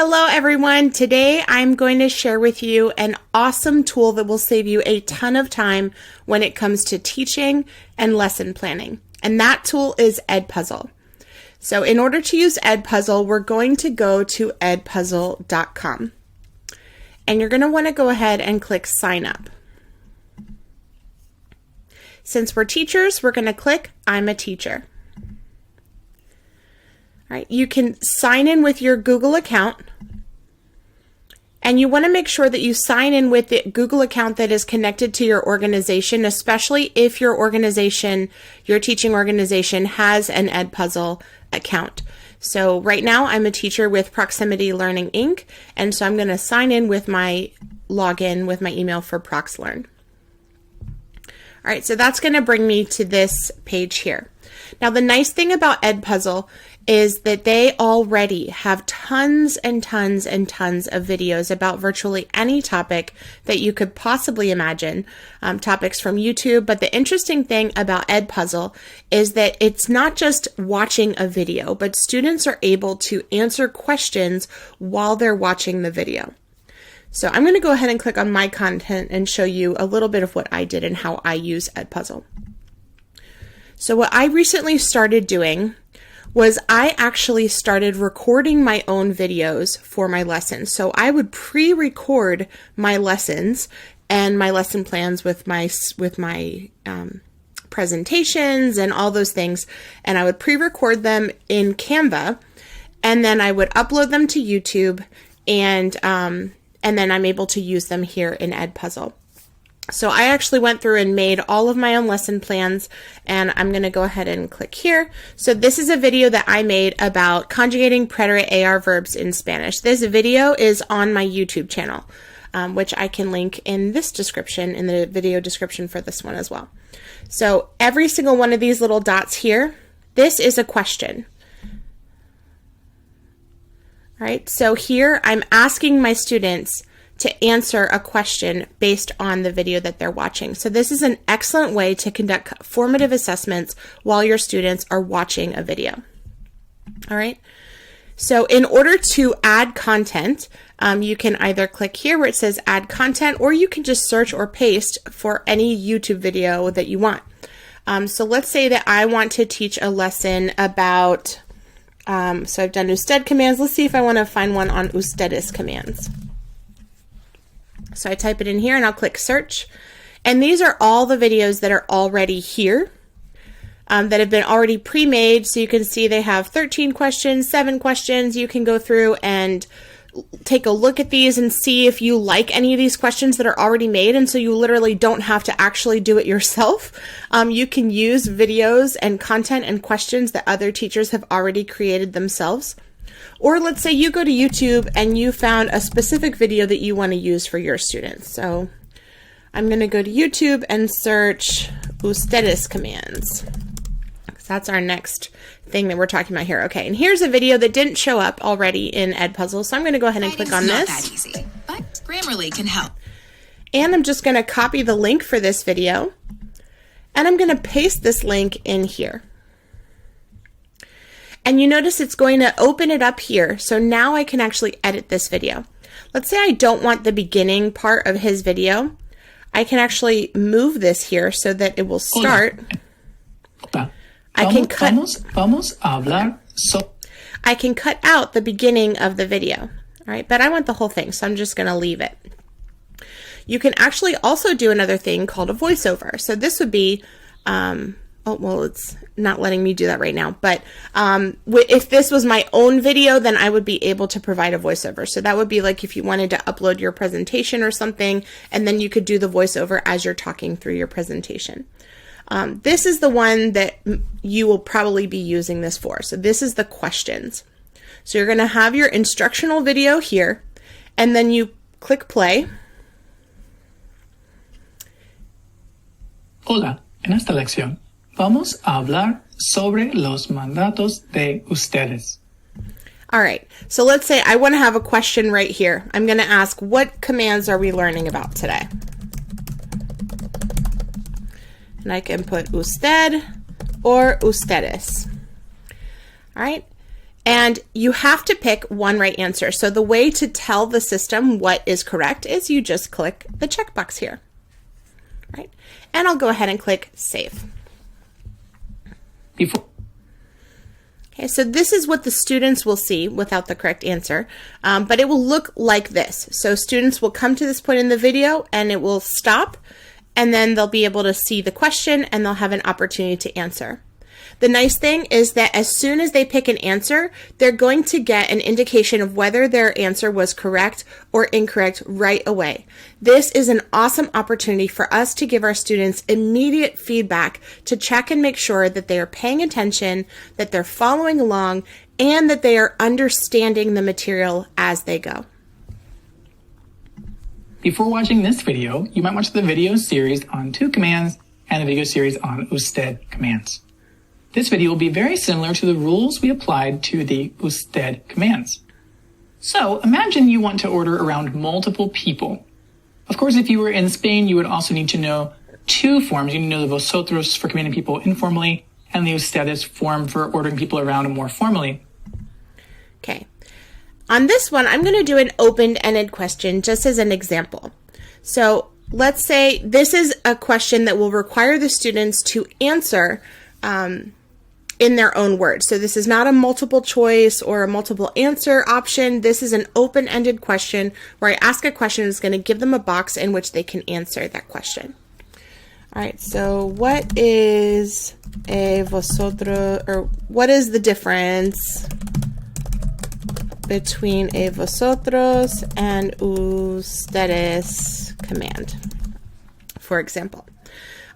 Hello everyone. Today I'm going to share with you an awesome tool that will save you a ton of time when it comes to teaching and lesson planning. And that tool is EdPuzzle. So in order to use EdPuzzle, we're going to go to edpuzzle.com. And you're going to want to go ahead and click sign up. Since we're teachers, we're going to click I'm a teacher. All right, you can sign in with your Google account, and you want to make sure that you sign in with the Google account that is connected to your organization, especially if your organization, your teaching organization, has an EdPuzzle account. So right now I'm a teacher with Proximity Learning Inc., and so I'm going to sign in with my login with my email for ProxLearn. All right, so that's going to bring me to this page here. Now, the nice thing about EdPuzzle is that they already have tons and tons and tons of videos about virtually any topic that you could possibly imagine, topics from YouTube. But the interesting thing about EdPuzzle is that it's not just watching a video, but students are able to answer questions while they're watching the video. So I'm going to go ahead and click on my content and show you a little bit of what I did and how I use EdPuzzle. So what I recently started doing was I actually started recording my own videos for my lessons. So I would pre-record my lessons and my lesson plans with my presentations and all those things, and I would pre-record them in Canva, and then I would upload them to YouTube, and then I'm able to use them here in EdPuzzle. So I actually went through and made all of my own lesson plans, and I'm going to go ahead and click here. So this is a video that I made about conjugating preterite AR verbs in Spanish. This video is on my YouTube channel, which I can link in this description, in the video description for this one as well. So every single one of these little dots here, this is a question. All right, so here I'm asking my students to answer a question based on the video that they're watching. So this is an excellent way to conduct formative assessments while your students are watching a video. All right. So in order to add content, you can either click here where it says add content, or you can just search or paste for any YouTube video that you want. So let's say that I want to teach a lesson about, so I've done usted commands. Let's see if I want to find one on ustedes commands. So I type it in here and I'll click search. And these are all the videos that are already here that have been already pre-made. So you can see they have 13 questions, 7 questions. You can go through and take a look at these and see if you like any of these questions that are already made. And so you literally don't have to actually do it yourself. You can use videos and content and questions that other teachers have already created themselves. Or let's say you go to YouTube and you found a specific video that you want to use for your students. So I'm going to go to YouTube and search ustedes commands. That's our next thing that we're talking about here. Okay, and here's a video that didn't show up already in EdPuzzle, so I'm going to go ahead and click on this. Not that easy, but Grammarly can help. And I'm just going to copy the link for this video, and I'm going to paste this link in here. And you notice it's going to open it up here. So now I can actually edit this video. Let's say I don't want the beginning part of his video. I can actually move this here so that it will start. I can cut out the beginning of the video. All right, but I want the whole thing, so I'm just going to leave it. You can actually also do another thing called a voiceover. So this would be oh, well, it's not letting me do that right now. But if this was my own video, then I would be able to provide a voiceover. So that would be like if you wanted to upload your presentation or something, and then you could do the voiceover as you're talking through your presentation. This is the one that you will probably be using this for. So this is the questions. So you're going to have your instructional video here, and then you click play. Hola, en esta lección vamos a hablar sobre los mandatos de ustedes. All right, so let's say I want to have a question right here. I'm going to ask, what commands are we learning about today? And I can put usted or ustedes. All right, And you have to pick one right answer. So the way to tell the system what is correct is you just click the checkbox here. Right? And I'll go ahead and click Save. Okay, so this is what the students will see without the correct answer, but it will look like this. So students will come to this point in the video and it will stop, and then they'll be able to see the question and they'll have an opportunity to answer. The nice thing is that as soon as they pick an answer, they're going to get an indication of whether their answer was correct or incorrect right away. This is an awesome opportunity for us to give our students immediate feedback to check and make sure that they are paying attention, that they're following along, and that they are understanding the material as they go. Before watching this video, you might watch the video series on 2 commands and the video series on usted commands. This video will be very similar to the rules we applied to the usted commands. So imagine you want to order around multiple people. Of course, if you were in Spain, you would also need to know 2 forms. You need to know the vosotros for commanding people informally and the ustedes form for ordering people around more formally. Okay. On this one, I'm going to do an open-ended question just as an example. So let's say this is a question that will require the students to answer in their own words. So this is not a multiple choice or a multiple answer option. This is an open-ended question where I ask a question that's going to give them a box in which they can answer that question. All right, so what is a vosotros, or what is the difference between a vosotros and ustedes command, for example?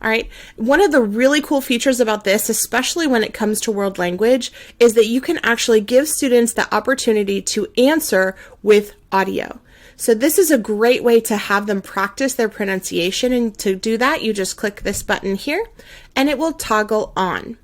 All right. One of the really cool features about this, especially when it comes to world language, is that you can actually give students the opportunity to answer with audio. So this is a great way to have them practice their pronunciation. And to do that, you just click this button here and it will toggle on.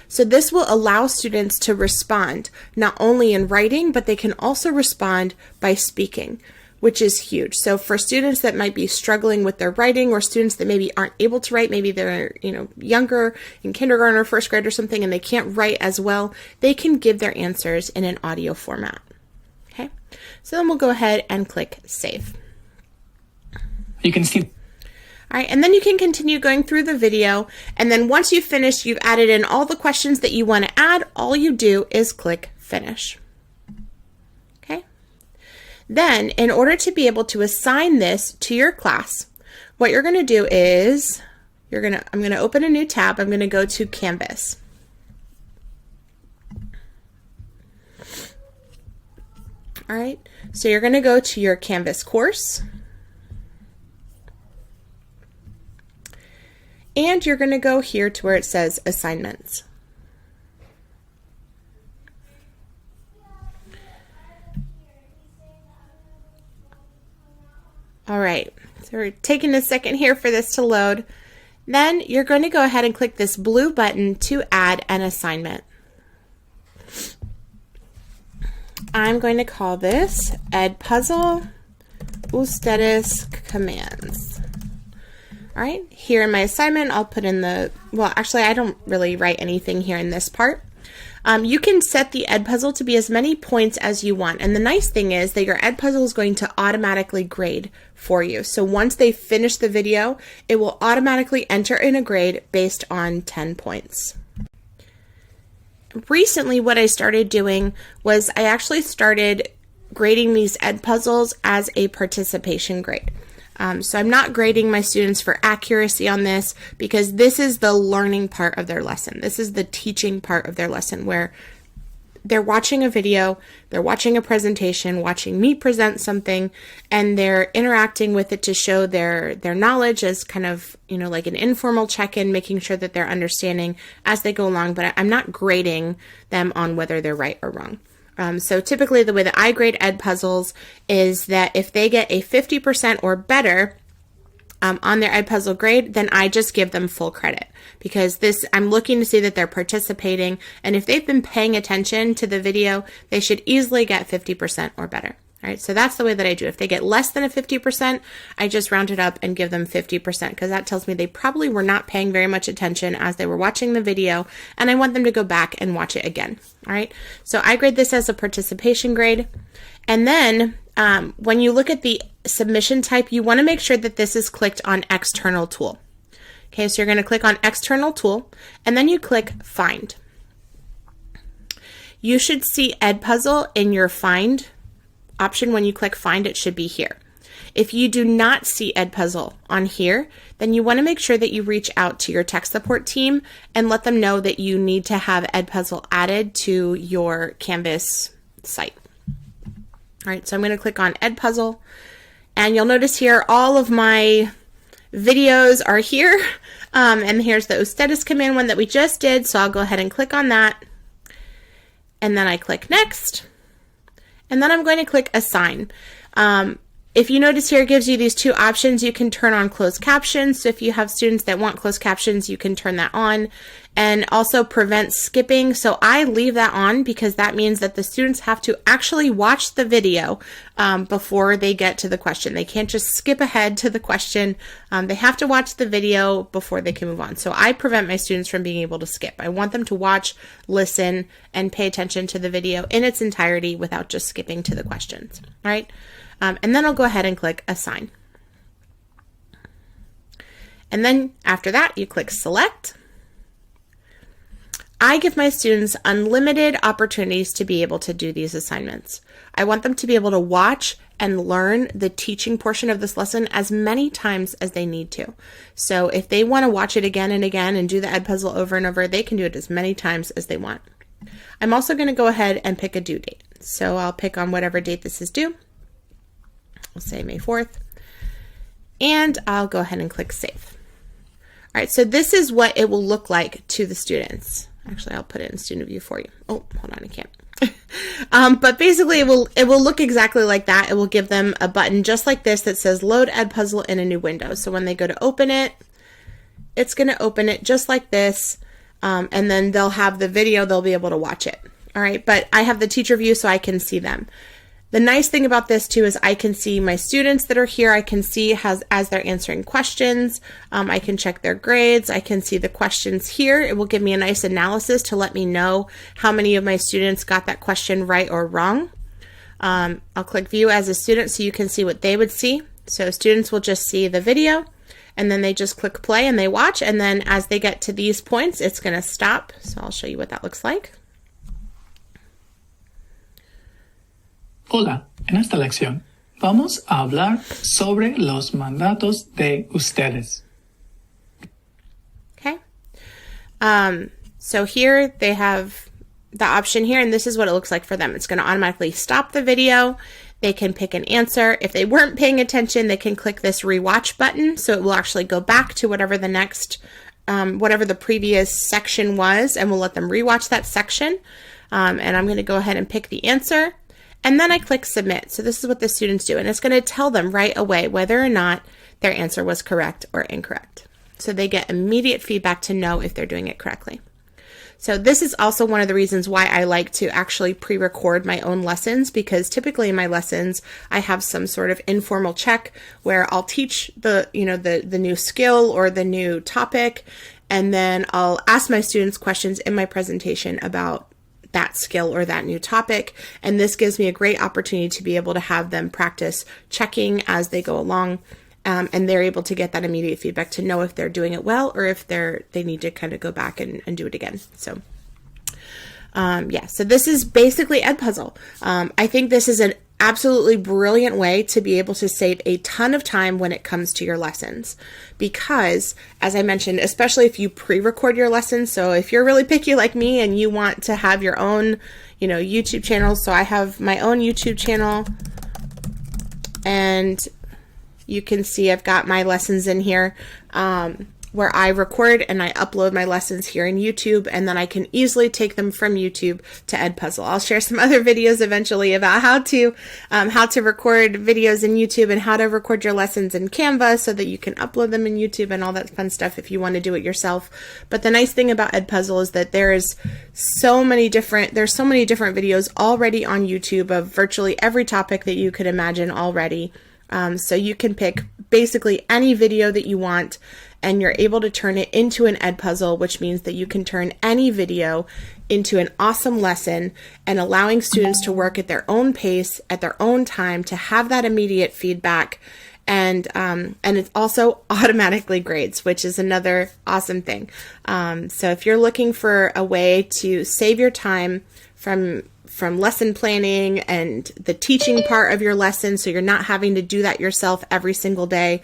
So this will allow students to respond not only in writing, but they can also respond by speaking, which is huge. So for students that might be struggling with their writing, or students that maybe aren't able to write, maybe they're, younger in kindergarten or first grade or something, and they can't write as well, they can give their answers in an audio format. Okay. So then we'll go ahead and click Save. You can see. All right, and then you can continue going through the video, and then once you've finished, you've added in all the questions that you want to add, all you do is click Finish. Then, in order to be able to assign this to your class, what you're going to do is, I'm going to open a new tab. I'm going to go to Canvas. All right, so you're going to go to your Canvas course. And you're going to go here to where it says Assignments. All right, so we're taking a second here for this to load. Then you're going to go ahead and click this blue button to add an assignment. I'm going to call this EdPuzzle Ustedes Commands. All right, here in my assignment, I'll put in well, actually, I don't really write anything here in this part. You can set the EdPuzzle to be as many points as you want. And the nice thing is that your EdPuzzle is going to automatically grade for you. So once they finish the video, it will automatically enter in a grade based on 10 points. Recently, what I started doing was I actually started grading these EdPuzzles as a participation grade. So I'm not grading my students for accuracy on this, because this is the learning part of their lesson. This is the teaching part of their lesson, where they're watching a video, they're watching a presentation, watching me present something, and they're interacting with it to show their knowledge as kind of, like an informal check-in, making sure that they're understanding as they go along, but I'm not grading them on whether they're right or wrong. So typically the way that I grade EdPuzzles is that if they get a 50% or better on their EdPuzzle grade, then I just give them full credit, because I'm looking to see that they're participating, and if they've been paying attention to the video, they should easily get 50% or better. All right, so that's the way that I do. If they get less than a 50%, I just round it up and give them 50% because that tells me they probably were not paying very much attention as they were watching the video, and I want them to go back and watch it again. All right, so I grade this as a participation grade. And then when you look at the submission type, you want to make sure that this is clicked on External Tool. Okay, so you're going to click on External Tool, and then you click Find. You should see EdPuzzle in your Find option. When you click Find, it should be here. If you do not see EdPuzzle on here, then you want to make sure that you reach out to your tech support team and let them know that you need to have EdPuzzle added to your Canvas site. All right, so I'm going to click on EdPuzzle, and you'll notice here all of my videos are here, and here's the Ustedes command one that we just did, so I'll go ahead and click on that, and then I click Next. And then I'm going to click Assign. If you notice here, it gives you these two options. You can turn on closed captions. So if you have students that want closed captions, you can turn that on. And also prevent skipping. So I leave that on because that means that the students have to actually watch the video before they get to the question. They can't just skip ahead to the question. They have to watch the video before they can move on. So I prevent my students from being able to skip. I want them to watch, listen, and pay attention to the video in its entirety without just skipping to the questions. All right. And then I'll go ahead and click Assign. And then after that, you click Select. I give my students unlimited opportunities to be able to do these assignments. I want them to be able to watch and learn the teaching portion of this lesson as many times as they need to. So if they want to watch it again and again and do the EdPuzzle over and over, they can do it as many times as they want. I'm also going to go ahead and pick a due date. So I'll pick on whatever date this is due. We'll say May 4th. And I'll go ahead and click Save. All right, so this is what it will look like to the students. Actually, I'll put it in student view for you. Oh, hold on, I can't. But basically, it will look exactly like that. It will give them a button just like this that says Load EdPuzzle in a new window. So when they go to open it, it's going to open it just like this. And then they'll have the video. They'll be able to watch it. All right, but I have the teacher view so I can see them. The nice thing about this too is I can see my students that are here. I can see as they're answering questions. I can check their grades. I can see the questions here. It will give me a nice analysis to let me know how many of my students got that question right or wrong. I'll click View as a student so you can see what they would see. So students will just see the video and then they just click play and they watch. And then as they get to these points, it's going to stop. So I'll show you what that looks like. Hola, en esta lección vamos a hablar sobre los mandatos de ustedes. Okay. So here they have the option here, and this is what it looks like for them. It's going to automatically stop the video. They can pick an answer. If they weren't paying attention, they can click this rewatch button. So it will actually go back to whatever the next, whatever the previous section was, and we'll let them rewatch that section. And I'm going to go ahead and pick the answer. And then I click Submit. So this is what the students do. And it's going to tell them right away whether or not their answer was correct or incorrect. So they get immediate feedback to know if they're doing it correctly. So this is also one of the reasons why I like to actually pre-record my own lessons, because typically in my lessons, I have some sort of informal check where I'll teach the new skill or the new topic, and then I'll ask my students questions in my presentation about that skill or that new topic. And this gives me a great opportunity to be able to have them practice checking as they go along. And they're able to get that immediate feedback to know if they're doing it well or if they need to kind of go back and do it again. So so this is basically EdPuzzle. I think this is an absolutely brilliant way to be able to save a ton of time when it comes to your lessons, because as I mentioned, especially if you pre-record your lessons, so if you're really picky like me and you want to have your own YouTube channel, so I have my own YouTube channel, and you can see I've got my lessons in here. where I record and I upload my lessons here in YouTube, and then I can easily take them from YouTube to EdPuzzle. I'll share some other videos eventually about how to record videos in YouTube and how to record your lessons in Canva so that you can upload them in YouTube and all that fun stuff if you want to do it yourself. But the nice thing about EdPuzzle is that there's so many different videos already on YouTube of virtually every topic that you could imagine already. So you can pick basically any video that you want, and you're able to turn it into an EdPuzzle, which means that you can turn any video into an awesome lesson, and allowing students to work at their own pace, at their own time, to have that immediate feedback. And it also automatically grades, which is another awesome thing. So if you're looking for a way to save your time from lesson planning and the teaching part of your lesson, so you're not having to do that yourself every single day,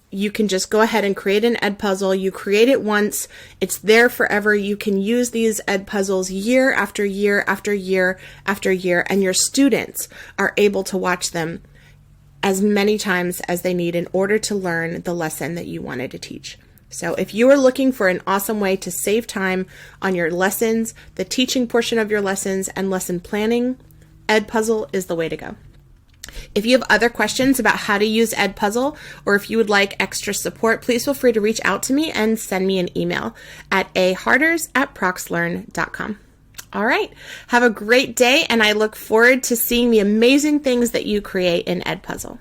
you can just go ahead and create an EdPuzzle. You create it once, it's there forever. You can use these EdPuzzles year after year after year after year, and your students are able to watch them as many times as they need in order to learn the lesson that you wanted to teach. So if you are looking for an awesome way to save time on your lessons, the teaching portion of your lessons, and lesson planning, EdPuzzle is the way to go. If you have other questions about how to use EdPuzzle, or if you would like extra support, please feel free to reach out to me and send me an email at aharders@proxlearn.com. All right, have a great day, and I look forward to seeing the amazing things that you create in EdPuzzle.